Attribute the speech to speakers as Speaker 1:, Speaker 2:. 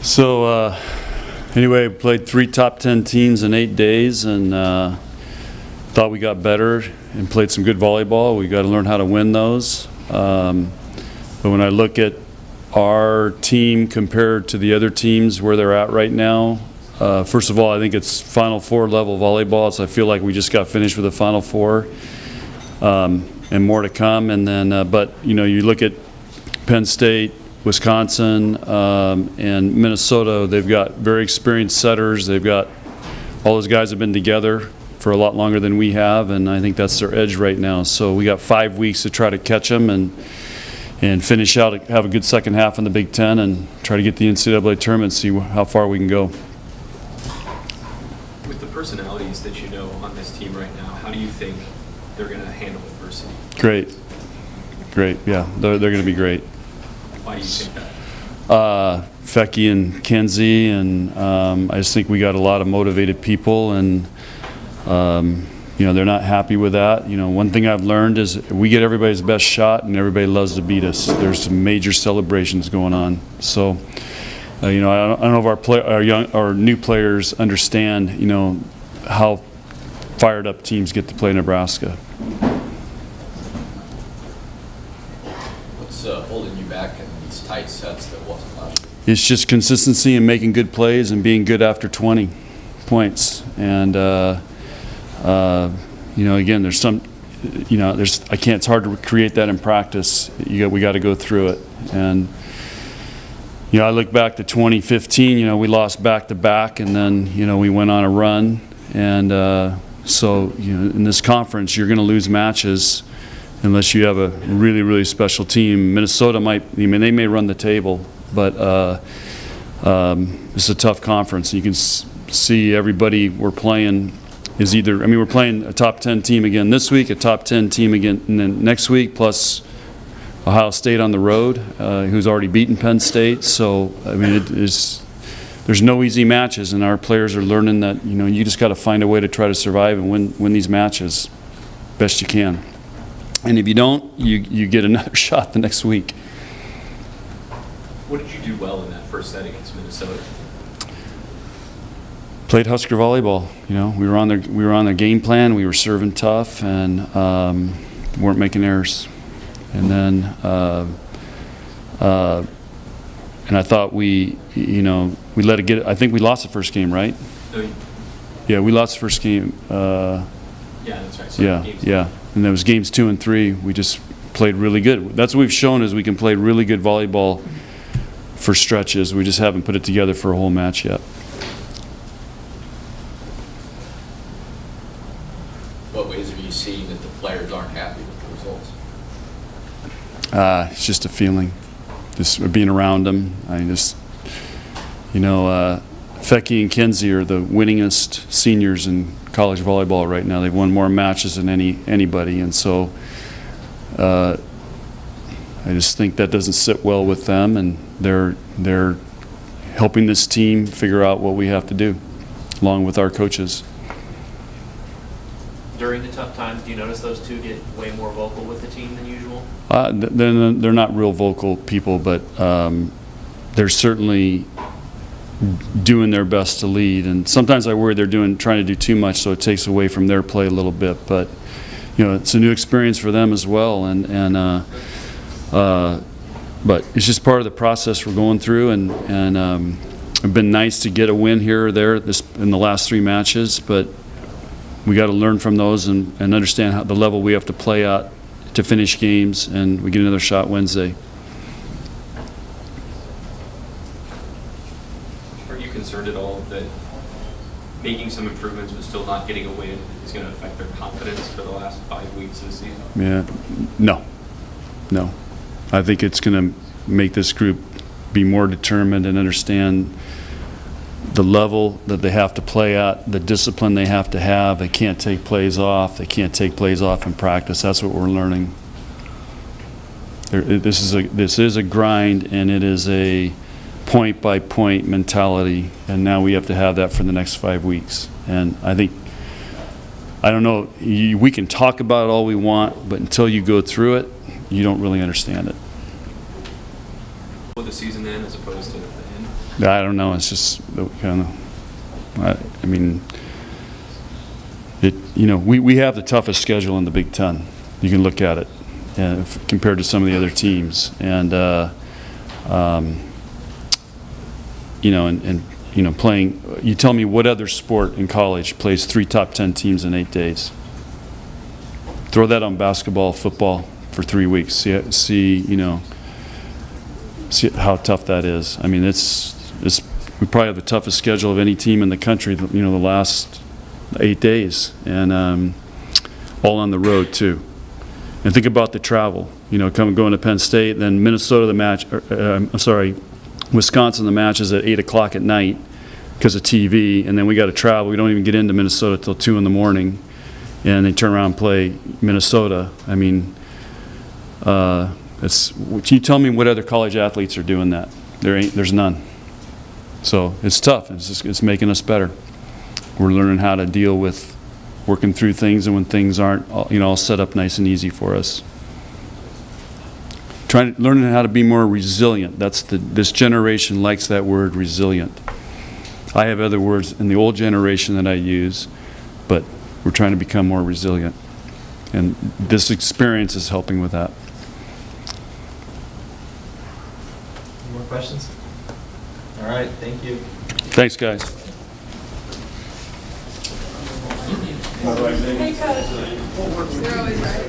Speaker 1: So anyway, played 3 top 10 teams in 8 days, and thought we got better and played some good volleyball. We got to learn how to win those. But when I look at our team compared to the other teams where they're at right now, first of all, I think it's Final Four level volleyball. So I feel like we just got finished with the Final Four, and more to come. And then, but you know, you look at Penn State, Wisconsin, and Minnesota. They've got very experienced setters. They've got all those guys have been together for a lot longer than we have, and I think that's their edge right now. So we got 5 weeks to try to catch them and finish out, have a good second half in the Big Ten, and try to get the NCAA tournament, see how far we can go.
Speaker 2: With the personalities that you know on this team right now, how do you think they're going to handle adversity?
Speaker 1: Great. Yeah, they're going to be great.
Speaker 2: Why do you think that?
Speaker 1: Fecky and Kenzie, and I just think we got a lot of motivated people, and you know, they're not happy with that. You know, one thing I've learned is we get everybody's best shot, and everybody loves to beat us. There's some major celebrations going on. So, you know, I don't know if our new players understand, you know, how fired up teams get to play Nebraska.
Speaker 3: What's holding you back in these tight sets that wasn't last year?
Speaker 1: It's just consistency and making good plays and being good after 20 points. And you know, again, there's some, you know, it's hard to create that in practice. We got to go through it. And you know, I look back to 2015. You know, we lost back-to-back, and then you know we went on a run. And so you know, in this conference, you're going to lose matches unless you have a really, really special team. Minnesota might, I mean, they may run the table, but it's a tough conference. You can see everybody we're playing is either, I mean, we're playing a top 10 team again this week, a top 10 team again and then next week, plus Ohio State on the road, who's already beaten Penn State. So, I mean, there's no easy matches, and our players are learning that, you know, you just got to find a way to try to survive and win these matches best you can. And if you don't, you get another shot the next week.
Speaker 2: What did you do well in that first set against Minnesota?
Speaker 1: Played Husker volleyball. You know, we were on their game plan. We were serving tough, and weren't making errors. And then, and I thought we let it get. I think we lost the first game, right?
Speaker 2: No,
Speaker 1: yeah, we lost the first game.
Speaker 2: Yeah, that's right. So
Speaker 1: Yeah. And there was games 2 and 3. We just played really good. That's what we've shown, is we can play really good volleyball for stretches. We just haven't put it together for a whole match yet.
Speaker 3: What ways are you seeing that the players aren't happy with the results?
Speaker 1: It's just a feeling, just being around them. I just, you know, Fecky and Kenzie are the winningest seniors in college volleyball right now. They've won more matches than anybody, and so I just think that doesn't sit well with them, and they're helping this team figure out what we have to do, along with our coaches.
Speaker 4: During the tough times, do you notice those two get way more vocal with the team than usual?
Speaker 1: They're not real vocal people, but they're certainly doing their best to lead. And sometimes I worry they're trying to do too much, so it takes away from their play a little bit. But you know, it's a new experience for them as well, but it's just part of the process we're going through. And it's been nice to get a win here or there in the last 3 matches, but we got to learn from those and understand how the level we have to play at to finish games, and we get another shot Wednesday.
Speaker 2: Are you concerned at all that making some improvements but still not getting a win is going to affect their confidence for the last 5 weeks of the season?
Speaker 1: Yeah, no. I think it's going to make this group be more determined and understand the level that they have to play at, the discipline they have to have. They can't take plays off. They can't take plays off in practice. That's what we're learning. This is a grind, and it is a point-by-point mentality, and now we have to have that for the next 5 weeks. And I don't know, we can talk about it all we want, but until you go through it, you don't really understand it.
Speaker 2: Will the season end as opposed to at the end?
Speaker 1: I don't know. It's just kind of. I mean, we have the toughest schedule in the Big Ten. You can look at it compared to some of the other teams, and playing. You tell me what other sport in college plays 3 top 10 teams in 8 days? Throw that on basketball, football for 3 weeks. See how tough that is. I mean, we probably have the toughest schedule of any team in the country. The last 8 days, and all on the road too. And think about the travel. Going to Penn State, then Minnesota the match. Wisconsin the match is at 8 o'clock at night because of TV, and then we got to travel. We don't even get into Minnesota till 2 in the morning, and they turn around and play Minnesota. I mean, can you tell me what other college athletes are doing that? There's none. So it's tough. It's making us better. We're learning how to deal with working through things, and when things aren't all set up nice and easy for us. Learning how to be more resilient. This generation likes that word, resilient. I have other words in the old generation that I use, but we're trying to become more resilient. And this experience is helping with that.
Speaker 5: Any more questions? All right, thank you.
Speaker 1: Thanks, guys.
Speaker 6: Hey, Coach. You're always right.